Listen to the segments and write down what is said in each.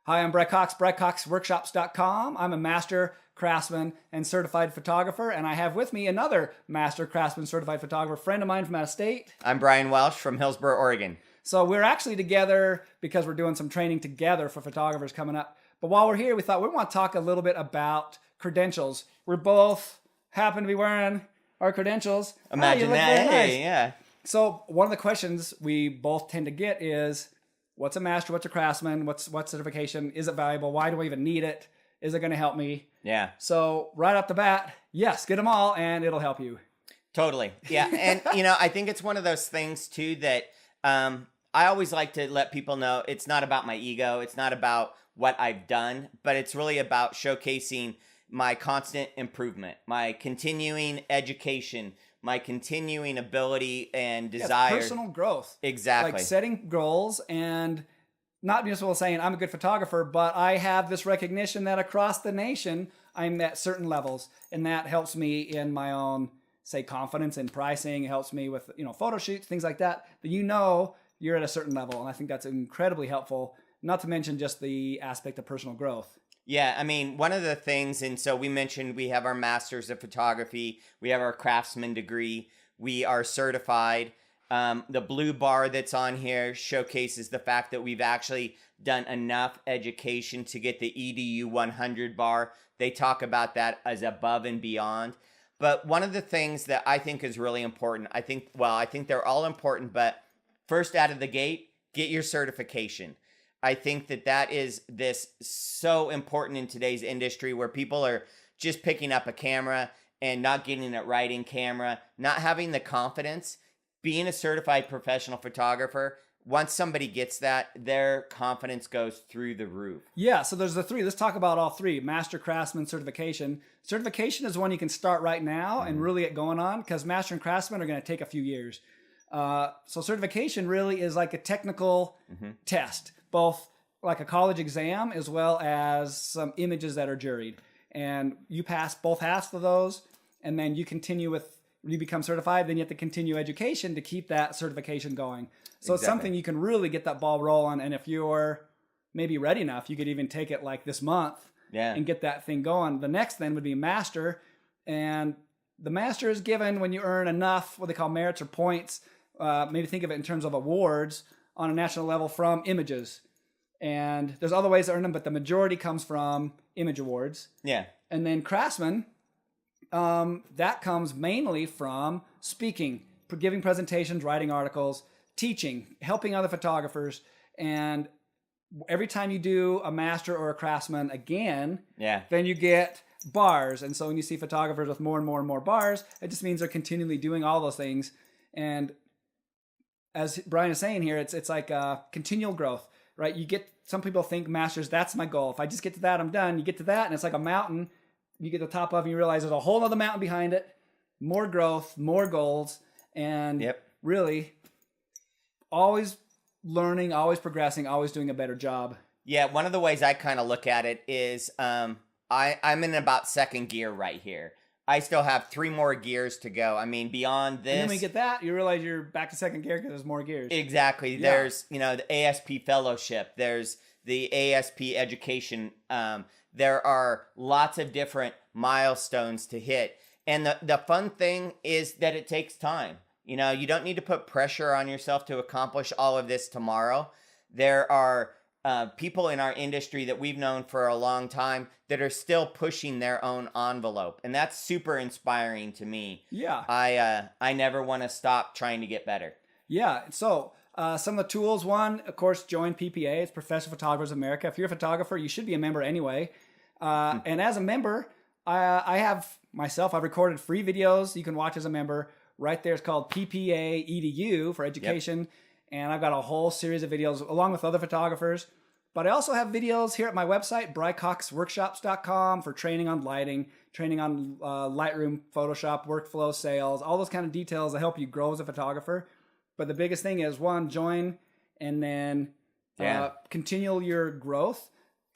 Hi, I'm BryCoxWORKSHOPS.com. I'm a master craftsman and certified photographer, and I have with me another master craftsman certified photographer, friend of mine from out of state. I'm Bryan Welsh from Hillsboro, Oregon. So we're actually together because we're doing some training together for photographers coming up. But while we're here, we thought we want to talk a little bit about credentials. We're both happen to be wearing our credentials. Imagine that. Hey, yeah. So one of the questions we both tend to get is, what's a master? What's a craftsman? What's certification? Is it valuable? Why do I even need it? Is it going to help me? Yeah. So right off the bat, yes, get them all and it'll help you. Totally. Yeah. And, I think it's one of those things, too, that I always like to let people know it's not about my ego. It's not about what I've done, but it's really about showcasing my constant improvement, my continuing education, my continuing ability and desire. Yes, personal growth. Exactly. Like setting goals and not just saying I'm a good photographer, but I have this recognition that across the nation I'm at certain levels, and that helps me in my own, say, confidence in pricing. It helps me with photo shoots, things like that. That you're at a certain level, and I think that's incredibly helpful. Not to mention just the aspect of personal growth. Yeah, I mean, one of the things, and so we mentioned we have our Masters of Photography, we have our Craftsman degree, we are certified. The blue bar that's on here showcases the fact that we've actually done enough education to get the EDU 100 bar. They talk about that as above and beyond. But one of the things that I think is really important, I think they're all important, but first out of the gate, get your certification. I think that is so important in today's industry where people are just picking up a camera and not getting it right in camera, not having the confidence. Being a certified professional photographer, once somebody gets that, their confidence goes through the roof. Yeah, so there's the three. Let's talk about all three. Master, Craftsman, certification. Certification is one you can start right now and really get going on, because Master and Craftsman are going to take a few years. So certification really is like a technical test, both like a college exam as well as some images that are juried. And you pass both halves of those, and then you become certified, then you have to continue education to keep that certification going. So It's something you can really get that ball rolling. And if you're maybe ready enough, you could even take it like this month and get that thing going. The next then would be master. And the master is given when you earn enough, what they call merits or points. Maybe think of it in terms of awards on a national level from images. And there's other ways to earn them, but the majority comes from image awards. Yeah. And then craftsman, that comes mainly from speaking, giving presentations, writing articles, teaching, helping other photographers. And every time you do a master or a craftsman again, then you get bars. And so when you see photographers with more and more and more bars, it just means they're continually doing all those things. And as Bryan is saying here, it's like continual growth, right? Some people think masters, that's my goal. If I just get to that, I'm done. You get to that, and it's like a mountain. You get to the top of it, and you realize there's a whole other mountain behind it. More growth, more goals, and really always learning, always progressing, always doing a better job. Yeah, one of the ways I kind of look at it is I'm in about second gear right here. I still have 3 more gears to go. I mean, beyond this. And then when you get that, you realize you're back to second gear because there's more gears. Exactly. Yeah. There's, the ASP fellowship. There's the ASP education. There are lots of different milestones to hit. And the fun thing is that it takes time. You don't need to put pressure on yourself to accomplish all of this tomorrow. There are people in our industry that we've known for a long time that are still pushing their own envelope. And that's super inspiring to me. Yeah. I never want to stop trying to get better. Yeah. So some of the tools, one, of course, join PPA. It's Professional Photographers of America. If you're a photographer, you should be a member anyway. And as a member, I've recorded free videos you can watch as a member. Right there, it's called PPA EDU for education. Yep. And I've got a whole series of videos along with other photographers. But I also have videos here at my website, BryCoxWORKSHOPS.com, for training on lighting, training on Lightroom, Photoshop, workflow, sales, all those kind of details that help you grow as a photographer. But the biggest thing is, one, join, and then continue your growth.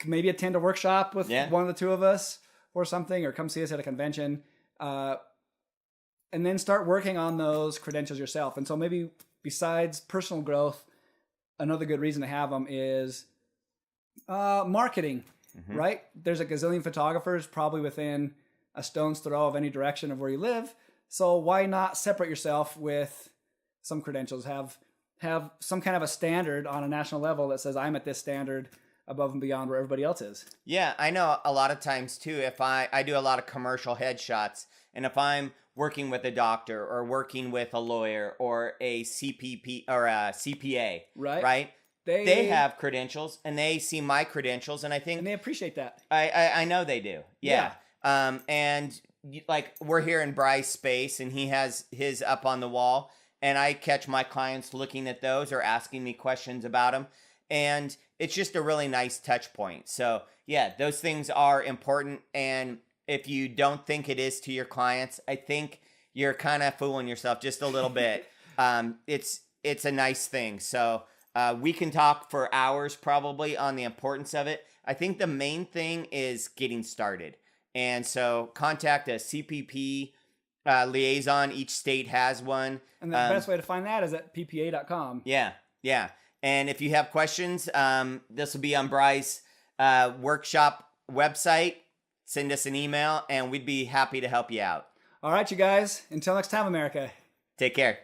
Maybe attend a workshop with one of the two of us or something, or come see us at a convention. And then start working on those credentials yourself. And so maybe besides personal growth, another good reason to have them is Marketing, right? There's a gazillion photographers probably within a stone's throw of any direction of where you live. So why not separate yourself with some credentials? Have some kind of a standard on a national level that says I'm at this standard above and beyond where everybody else is. Yeah, I know a lot of times too, if I do a lot of commercial headshots, and if I'm working with a doctor or working with a lawyer or a CPP or a CPA, right? They have credentials and they see my credentials, and I think and they appreciate that. I know they do. Yeah. And like we're here in Bry's space, and he has his up on the wall, and I catch my clients looking at those or asking me questions about them, and it's just a really nice touch point. So yeah, those things are important, and if you don't think it is to your clients, I think you're kind of fooling yourself just a little bit. It's a nice thing. So we can talk for hours probably on the importance of it. I think the main thing is getting started. And so contact a CPP liaison. Each state has one. And the best way to find that is at PPA.com. Yeah. And if you have questions, this will be on Bry's workshop website. Send us an email, and we'd be happy to help you out. All right, you guys. Until next time, America. Take care.